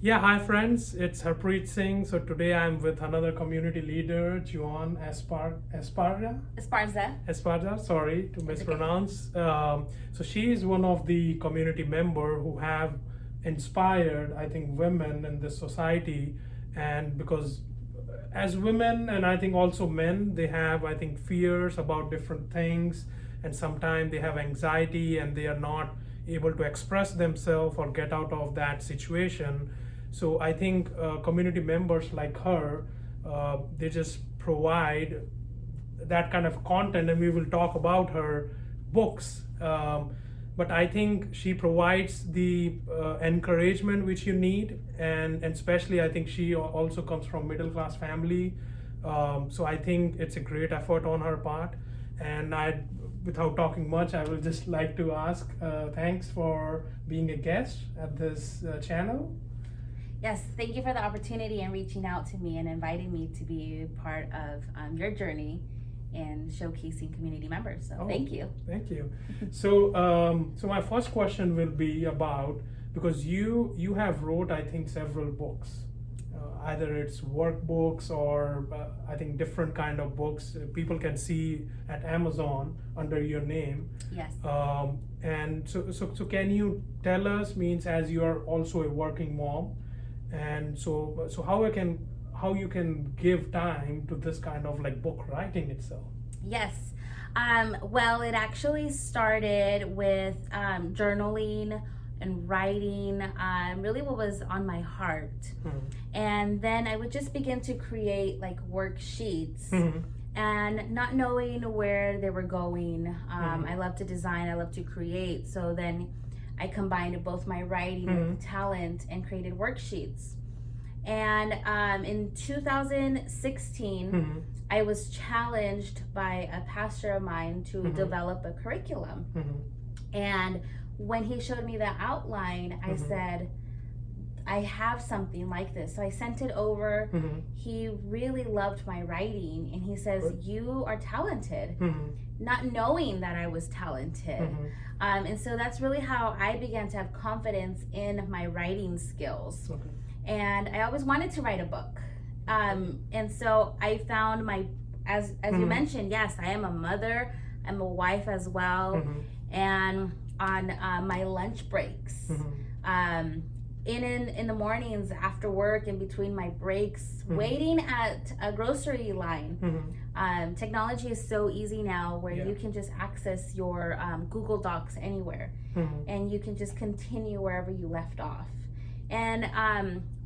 Yeah, hi friends, it's Harpreet Singh. So today I'm with another community leader, Joanna Esparza. Esparza, sorry to It's okay. mispronounce. So she is one of the community member who have inspired, I think, women in this society, and because as women and I think also men, they have I think fears about different things, and sometimes they have anxiety and they are not able to express themselves or get out of that situation. So I think community members like her, they just provide that kind of content, and we will talk about her books. But I think she provides the encouragement which you need, and especially I think she also comes from middle class family. So I think it's a great effort on her part, and without talking much, I will just like to ask, thanks for being a guest at this channel. Yes, thank you for the opportunity and reaching out to me and inviting me to be part of your journey in showcasing community members. So thank you. Thank you. So my first question will be about, because you have wrote I think several books, either it's workbooks or I think different kind of books people can see at Amazon under your name. Yes. And so can you tell us, means as you are also a working mom, and so how you can give time to this kind of like book writing itself? Yes. Well, it actually started with journaling and writing, really what was on my heart. And then I would just begin to create like worksheets. And not knowing where they were going. I love to design, I love to create. So then I combined both my writing with talent and created worksheets. And in 2016, I was challenged by a pastor of mine to develop a curriculum. And when he showed me the outline, I said, I have something like this. So I sent it over. He really loved my writing, and he says, you are talented, not knowing that I was talented. And so that's really how I began to have confidence in my writing skills. And I always wanted to write a book. And so I found as you mentioned, yes, I am a mother, I'm a wife as well. And on my lunch breaks, in the mornings after work, in between my breaks, waiting at a grocery line. Technology is so easy now where you can just access your Google Docs anywhere, and you can just continue wherever you left off. And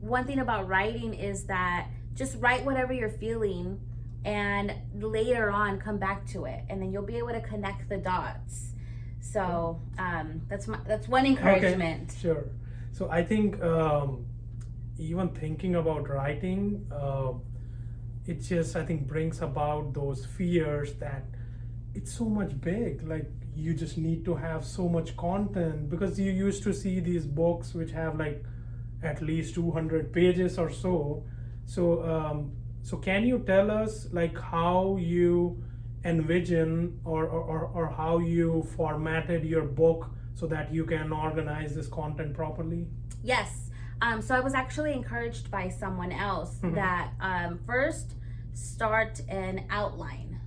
one thing about writing is that just write whatever you're feeling, and later on come back to it, and then you'll be able to connect the dots. So that's one encouragement. Okay, sure. So I think even thinking about writing, it just I think brings about those fears that it's so much big. Like you just need to have so much content, because you used to see these books which have like at least 200 pages or so. So can you tell us like how you envision or how you formatted your book so that you can organize this content properly? Yes. So I was actually encouraged by someone else that first start an outline.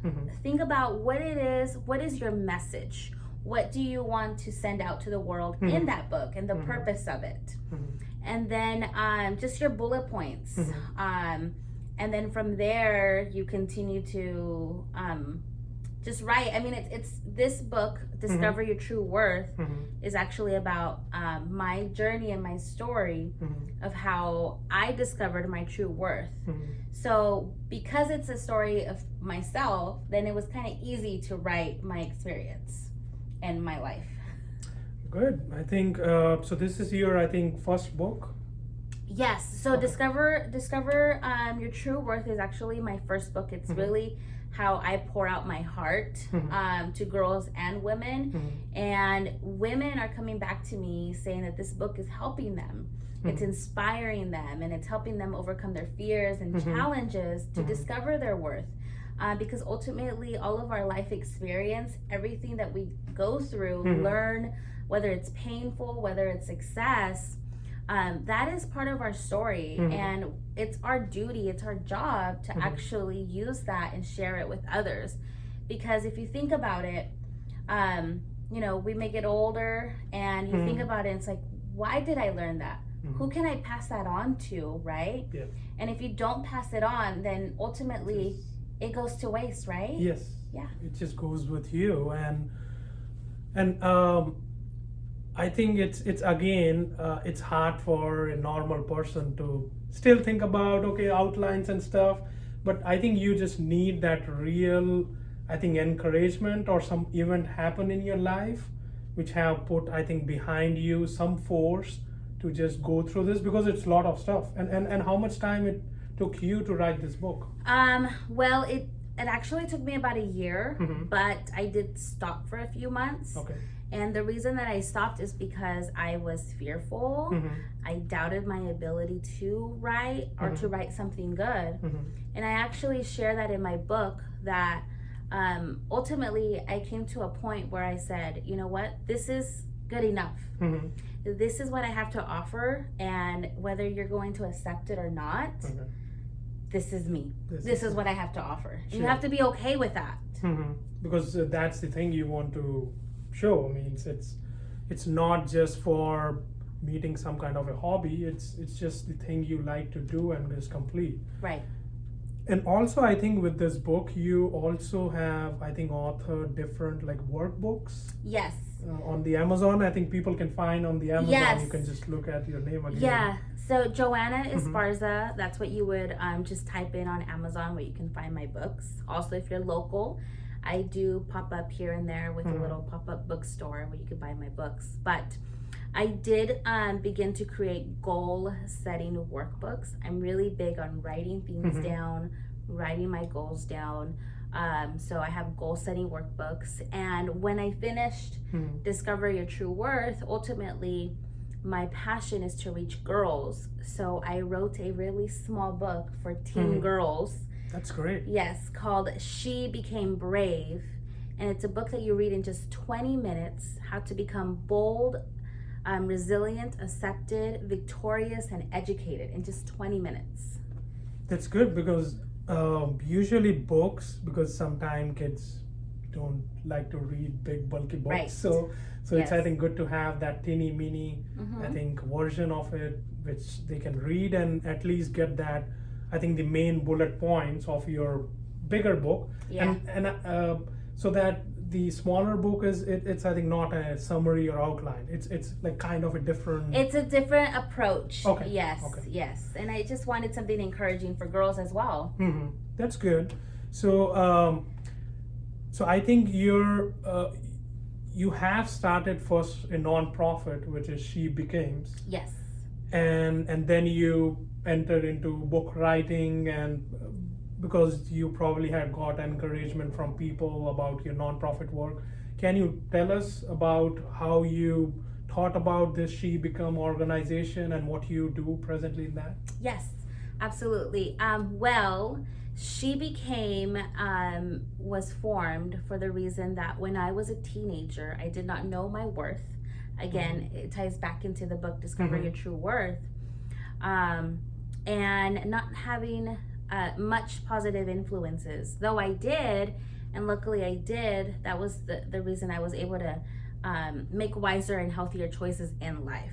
Think about what it is, what is your message? What do you want to send out to the world in that book, and the purpose of it? And then just your bullet points. And then from there, you continue to just write. I mean, it's this book, Discover Your True Worth, is actually about my journey and my story of how I discovered my true worth. So because it's a story of myself, then it was kind of easy to write my experience and my life. Good. I think so. This is your, I think, first book. Yes. So Discover Your True Worth is actually my first book. It's really how I pour out my heart to girls and women. And women are coming back to me saying that this book is helping them. It's inspiring them, and it's helping them overcome their fears and challenges to discover their worth. Because ultimately, all of our life experience, everything that we go through, learn, whether it's painful, whether it's success, that is part of our story, and it's our duty, it's our job to actually use that and share it with others. Because if you think about it, you know, we may get older and you think about it, it's like, why did I learn that? Who can I pass that on to, right? Yeah. And if you don't pass it on, then ultimately it goes to waste, right? Yes. Yeah. It just goes with you, and I think it's again it's hard for a normal person to still think about outlines and stuff, but I think you just need that real, I think, encouragement or some event happen in your life which have put, I think, behind you some force to just go through this, because it's a lot of stuff. And how much time it took you to write this book? Well, it actually took me about a year, but I did stop for a few months. Okay. And the reason that I stopped is because I was fearful. I doubted my ability to write or to write something good. And I actually share that in my book, that ultimately I came to a point where I said, you know what, this is good enough. This is what I have to offer, and whether you're going to accept it or not, this is me. This is what I have to offer. Sure. You have to be okay with that. Because that's the thing you want to show. I mean, it's not just for meeting some kind of a hobby. It's just the thing you like to do and is complete. Right. And also, I think with this book, you also have, I think, authored different like workbooks. Yes. On the Amazon, I think people can find on the Amazon. Yes. You can just look at your name again. Yeah. So Joanna Esparza, that's what you would just type in on Amazon, where you can find my books. Also, if you're local, I do pop up here and there with a little pop-up bookstore where you can buy my books. But I did begin to create goal-setting workbooks. I'm really big on writing things down, writing my goals down. So I have goal-setting workbooks. And when I finished Discover Your True Worth, ultimately, my passion is to reach girls. So I wrote a really small book for teen girls. That's great. Yes, called She Became Brave. And it's a book that you read in just 20 minutes, how to become bold, resilient, accepted, victorious, and educated in just 20 minutes. That's good, because usually books, because sometimes kids don't like to read big bulky books. Right. So Yes. it's, I think, good to have that teeny mini, I think, version of it which they can read and at least get that, I think, the main bullet points of your bigger book. Yeah. And so that the smaller book it's I think not a summary or outline. It's like kind of a different. It's a different approach. Okay. Yes. Okay. Yes. And I just wanted something encouraging for girls as well. That's good. So so I think you have started first a non-profit, which is She Becomes. Yes. And then you entered into book writing, and because you probably had got encouragement from people about your non-profit work. Can you tell us about how you thought about this She Become organization and what you do presently in that? Yes, absolutely. Well, She Became was formed for the reason that when I was a teenager, I did not know my worth. Again, it ties back into the book Discover Your True Worth. And not having much positive influences, though I did, and luckily I did. That was the reason I was able to make wiser and healthier choices in life.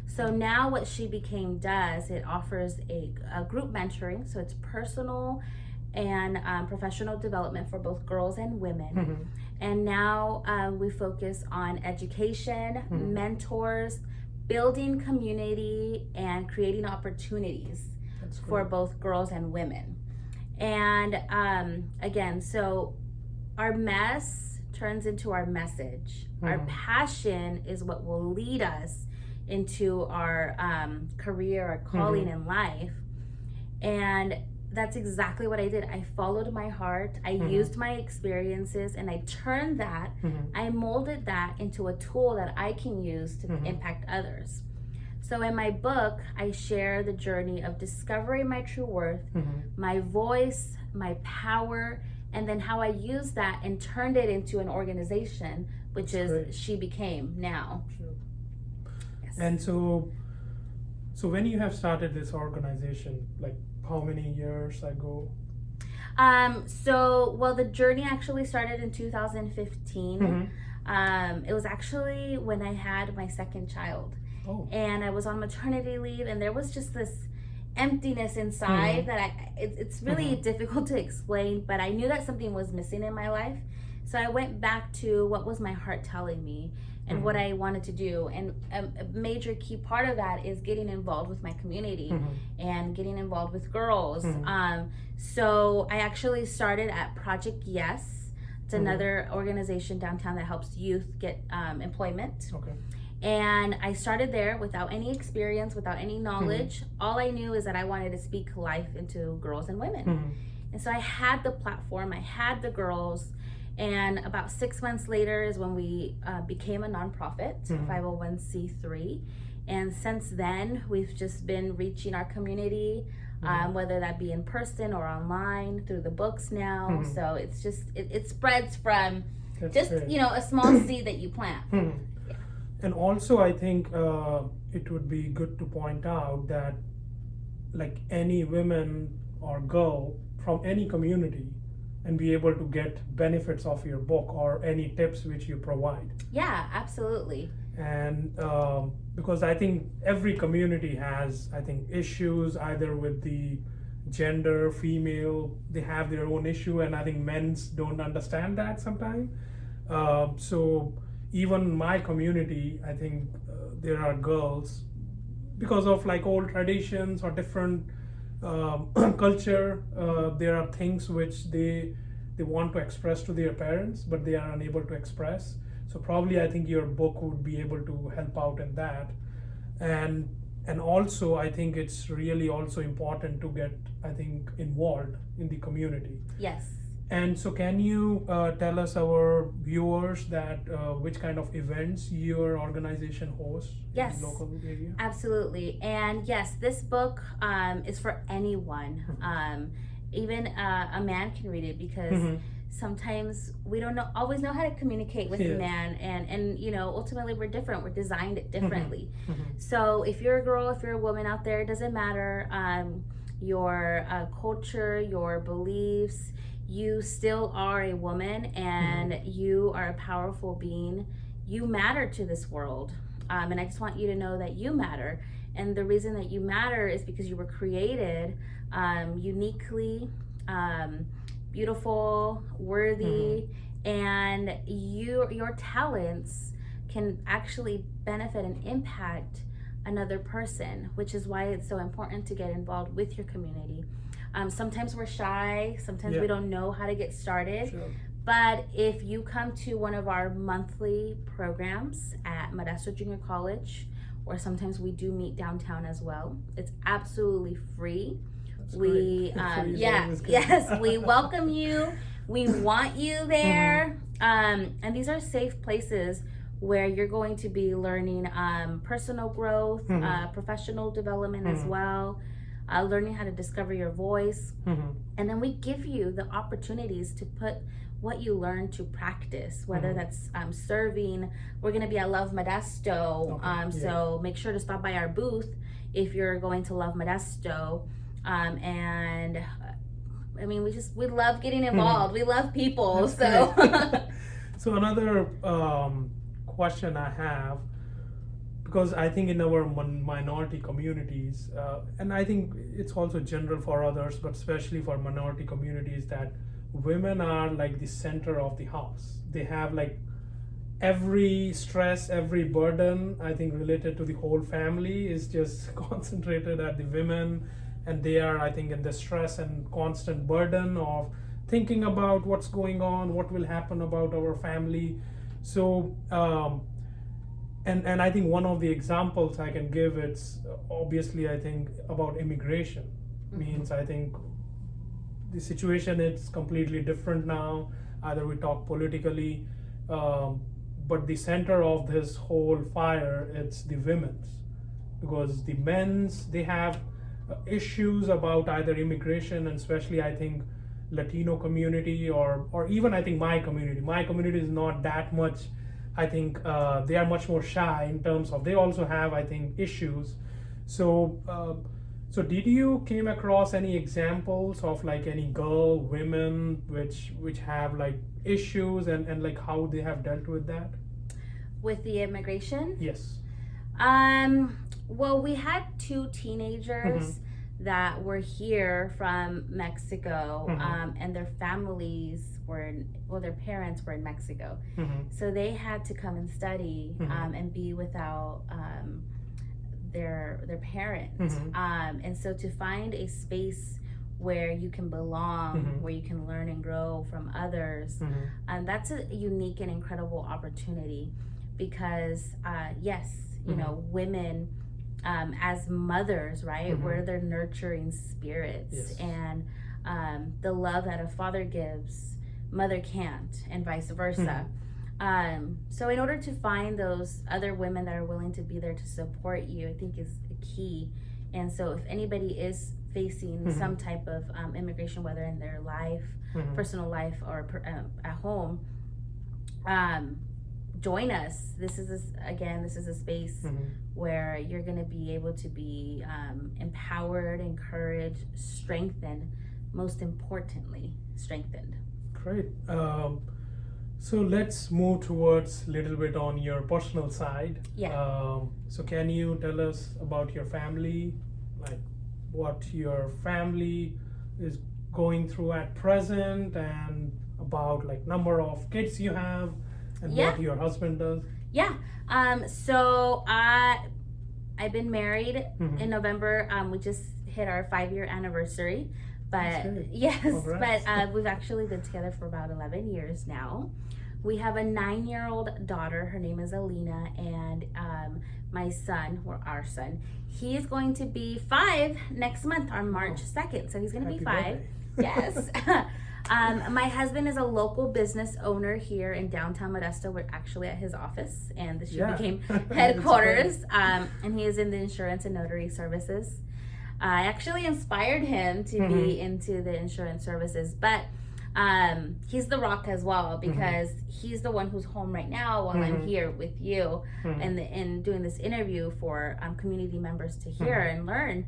So now what She Became does, it offers a group mentoring, so it's personal and professional development for both girls and women. And now we focus on education, mentors, building community, and creating opportunities for both girls and women. And again, so our mess turns into our message. Our passion is what will lead us into our career, our calling in life. And that's exactly what I did. I followed my heart. I used my experiences, and I turned that, I molded that into a tool that I can use to impact others. So in my book, I share the journey of discovering my true worth, my voice, my power, and then how I used that and turned it into an organization, which is She Became now. And so So when you have started this organization, like how many years ago? Well, the journey actually started in 2015. It was actually when I had my second child. Oh. And I was on maternity leave, and there was just this emptiness inside that it's really difficult to explain, but I knew that something was missing in my life. So I went back to what was my heart telling me and what I wanted to do. And a major key part of that is getting involved with my community and getting involved with girls. So I actually started at Project Yes. It's another organization downtown that helps youth get employment. Okay. And I started there without any experience, without any knowledge. All I knew is that I wanted to speak life into girls and women. And so I had the platform, I had the girls, and about 6 months later is when we became a nonprofit, 501c3. And since then, we've just been reaching our community, whether that be in person or online, through the books now. So it's just, it spreads from a small seed that you plant. And also, I think it would be good to point out that, like, any women or girl from any community and be able to get benefits of your book or any tips which you provide. Yeah, absolutely. And because I think every community has, I think, issues either with the gender, female, they have their own issue, and I think men's don't understand that sometimes. So even my community, I think there are girls, because of like old traditions or different culture, there are things which they want to express to their parents, but they are unable to express. So probably I think your book would be able to help out in that. And also I think it's really also important to get, I think, involved in the community. Yes. And so can you tell us, our viewers, that which kind of events your organization hosts in the local area? Absolutely. And yes, this book is for anyone. Even a man can read it, because sometimes we don't always know how to communicate with a man, and ultimately we're different, we're designed differently. So if you're a girl, if you're a woman out there, it doesn't matter your culture, your beliefs, you still are a woman, and you are a powerful being. You matter to this world, and I just want you to know that you matter. And the reason that you matter is because you were created uniquely, beautiful, worthy, and your talents can actually benefit and impact another person, which is why it's so important to get involved with your community. Sometimes we're shy, sometimes we don't know how to get started. Sure. But if you come to one of our monthly programs at Modesto Junior College, or sometimes we do meet downtown as well, it's absolutely free. That's we great. yes, we welcome you. We want you there. And these are safe places where you're going to be learning personal growth, professional development as well. Learning how to discover your voice. And then we give you the opportunities to put what you learn to practice, whether that's serving. We're going to be at Love Modesto, so make sure to stop by our booth if you're going to Love Modesto. And I mean, we love getting involved. We love people. That's so so another question I have, because I think in our minority communities, and I think it's also general for others, but especially for minority communities, that women are like the center of the house. They have like every stress, every burden, I think, related to the whole family is just concentrated at the women, and they are, I think, in the stress and constant burden of thinking about what's going on, what will happen about our family. So and I think one of the examples I can give, it's obviously, I think, about immigration. Means I think the situation is completely different now. Either we talk politically, but the center of this whole fire, it's the women's, because the men's, they have issues about either immigration, and especially I think Latino community, or even I think my community is not that much. I think they are much more shy in terms of, they also have, I think, issues. So did you came across any examples of like any girl, women which have like issues and like how they have dealt with that? With the immigration? Yes. Well, we had two teenagers that were here from Mexico, and their families their parents were in Mexico. So they had to come and study and be without their parents. And so to find a space where you can belong, where you can learn and grow from others, that's a unique and incredible opportunity because, yes, you know, women as mothers, right, we're their nurturing spirits. Yes. And the love that a father gives, mother can't, and vice versa. So in order to find those other women that are willing to be there to support you, I think is a key. And so if anybody is facing some type of immigration, whether in their life, personal life, or at home, join us. This is a space where you're going to be able to be empowered, encouraged, strengthened, most importantly, strengthened. Great. So let's move towards a little bit on your personal side. Yeah. So can you tell us about your family, like what your family is going through at present, and about like number of kids you have, and what your husband does? Yeah. So I've been married in November. We just hit our 5-year anniversary. But yes, Congrats. but we've actually been together for about 11 years now. We have a 9-year-old daughter. Her name is Alina, and my son, or our son, he is going to be 5 next month on March 2nd. So he's going to be 5. Yes. My husband is a local business owner here in downtown Modesto. We're actually at his office, and this became headquarters. And he is in the insurance and notary services. I actually inspired him to be into the insurance services, but he's the rock as well, because he's the one who's home right now while I'm here with you and doing this interview for community members to hear and learn.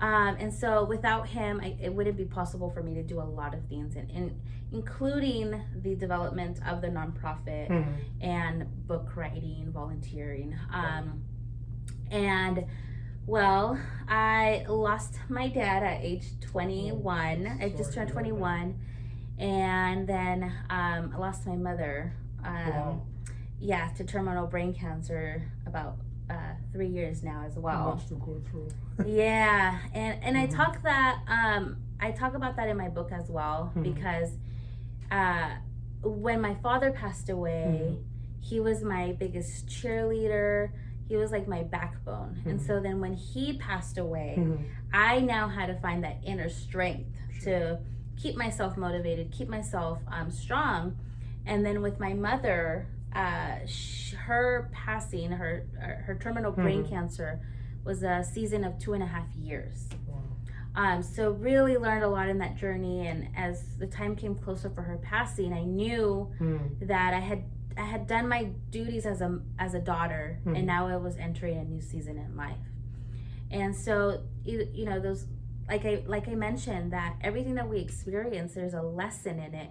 And so without him, it wouldn't be possible for me to do a lot of things, including the development of the nonprofit and book writing, volunteering. And well, I lost my dad at age 21. I just turned 21. And then I lost my mother, to terminal brain cancer about 3 years now as well. Much to go through. Yeah, and I talk about that in my book as well, because when my father passed away, he was my biggest cheerleader. He was like my backbone. And so then when he passed away, I now had to find that inner strength to keep myself motivated, keep myself strong. And then with my mother, her passing, her terminal brain cancer was a season of 2.5 years. So really learned a lot in that journey. And as the time came closer for her passing, I knew that I had done my duties as a daughter, and now I was entering a new season in life. And so you know, those, like I mentioned, that everything that we experience, there's a lesson in it,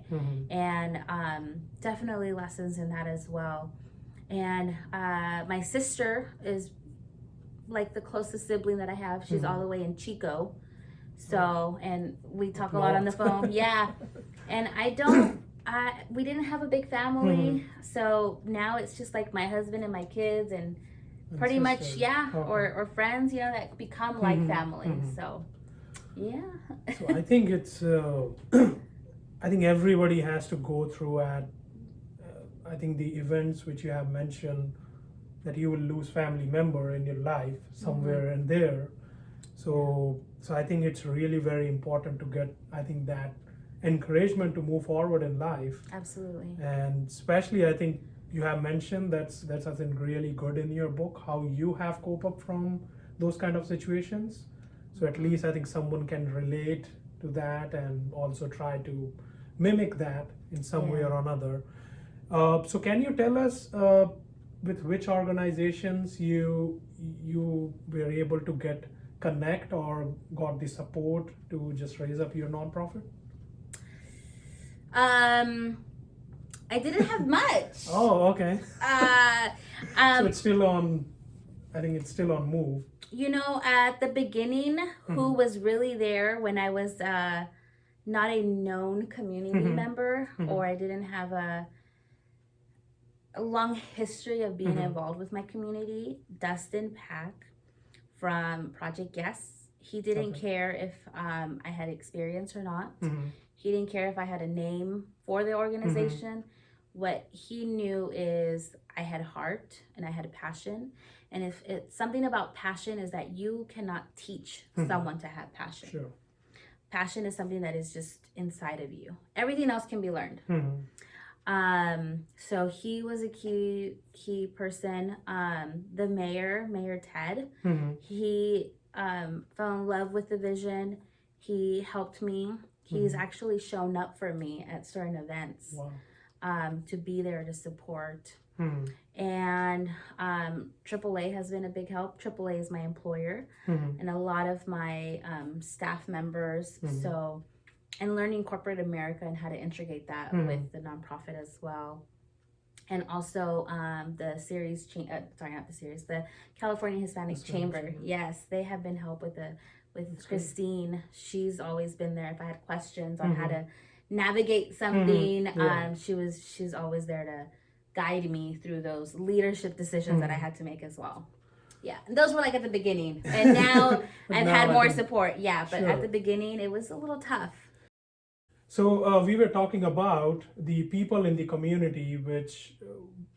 and definitely lessons in that as well. And my sister is like the closest sibling that I have. She's all the way in Chico, so, and we talk a lot on the phone. Yeah. And we didn't have a big family, so now it's just like my husband and my kids, and pretty much or friends, you know, that become like family. So yeah. So I think it's I think everybody has to go through I think the events which you have mentioned, that you will lose family member in your life somewhere in there. So I think it's really very important to get, I think, that encouragement to move forward in life. Absolutely. And especially, I think you have mentioned that's I think really good in your book, how you have cope up from those kind of situations. So at least I think someone can relate to that and also try to mimic that in some way or another. So can you tell us with which organizations you you were able to connect or got the support to just raise up your nonprofit? I didn't have much. Oh, okay. So it's still on, I think it's still on move. You know, at the beginning, who was really there when I was not a known community member, or I didn't have a long history of being involved with my community, Dustin Pack from Project Yes. He didn't care if I had experience or not. He didn't care if I had a name for the organization. What he knew is I had heart and I had a passion. And if it's something about passion is that you cannot teach someone to have passion. Sure. Passion is something that is just inside of you. Everything else can be learned. So he was a key person. The Mayor Ted, he fell in love with the vision. He helped me. He's actually shown up for me at certain events. Wow. To be there to support. And AAA has been a big help. AAA is my employer and a lot of my staff members. So, and learning corporate America and how to integrate that with the nonprofit as well. And also the California Hispanic Chamber. Yes, they have been help with Christine. Great. She's always been there if I had questions on how to navigate something. She's always there to guide me through those leadership decisions that I had to make as well. Yeah, and those were like at the beginning, and now I've had more support. Yeah, but at the beginning it was a little tough. So we were talking about the people in the community, which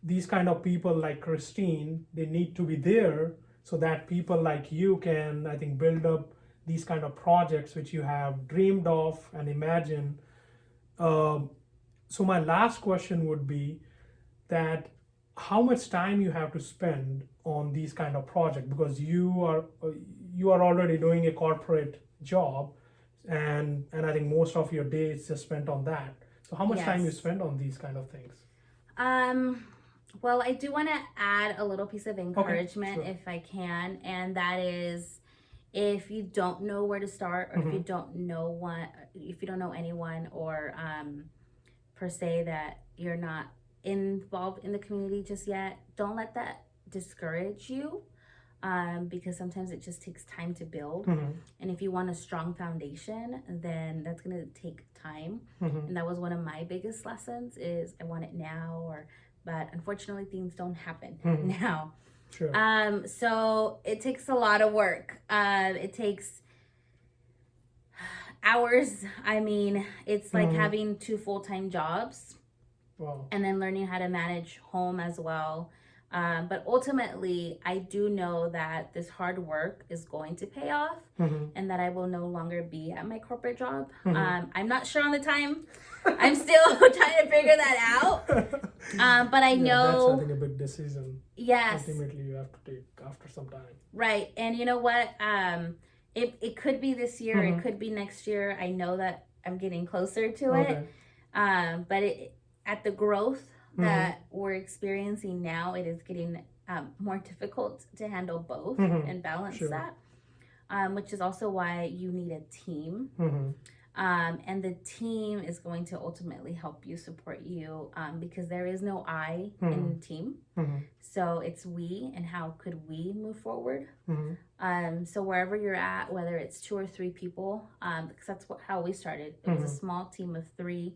these kind of people like Christine, they need to be there so that people like you can, I think, build up these kind of projects which you have dreamed of and imagined. So my last question would be that how much time you have to spend on these kind of projects, because you are already doing a corporate job, and I think most of your day is just spent on that. So how much time you spend on these kind of things? Well, I do want to add a little piece of encouragement if I can, and that is, if you don't know where to start, or if you don't know anyone, or per se that you're not involved in the community just yet, don't let that discourage you, because sometimes it just takes time to build. And if you want a strong foundation, then that's going to take time. And that was one of my biggest lessons, is I want it now, but unfortunately things don't happen now. Sure. So it takes a lot of work. It takes hours. I mean, it's like having 2 full-time jobs. Wow. And then learning how to manage home as well. But ultimately, I do know that this hard work is going to pay off, and that I will no longer be at my corporate job. I'm not sure on the time. I'm still trying to figure that out. But I know that's, I think, a big decision. Yes. Ultimately, you have to take after some time. Right. And you know what? It could be this year. It could be next year. I know that I'm getting closer to it. But at the growth that we're experiencing now, it is getting more difficult to handle both and balance that, which is also why you need a team. And the team is going to ultimately help you, support you, because there is no I in the team. So it's we, and how could we move forward? So wherever you're at, whether it's 2 or 3 people, because that's how we started. It was a small team of 3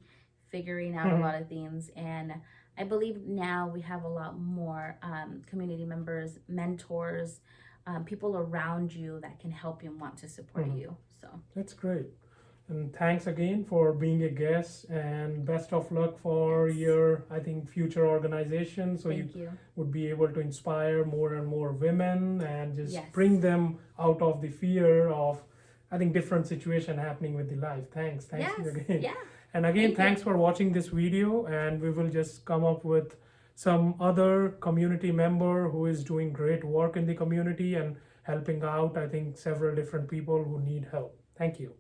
figuring out a lot of things. And I believe now we have a lot more community members, mentors, people around you that can help you and want to support you. So that's great. And thanks again for being a guest, and best of luck for your, I think, future organization. So you would be able to inspire more and more women and just bring them out of the fear of, I think, different situation happening with the life. Thanks you again. Yeah. And again, thanks for watching this video, and we will just come up with some other community member who is doing great work in the community and helping out, I think, several different people who need help. Thank you.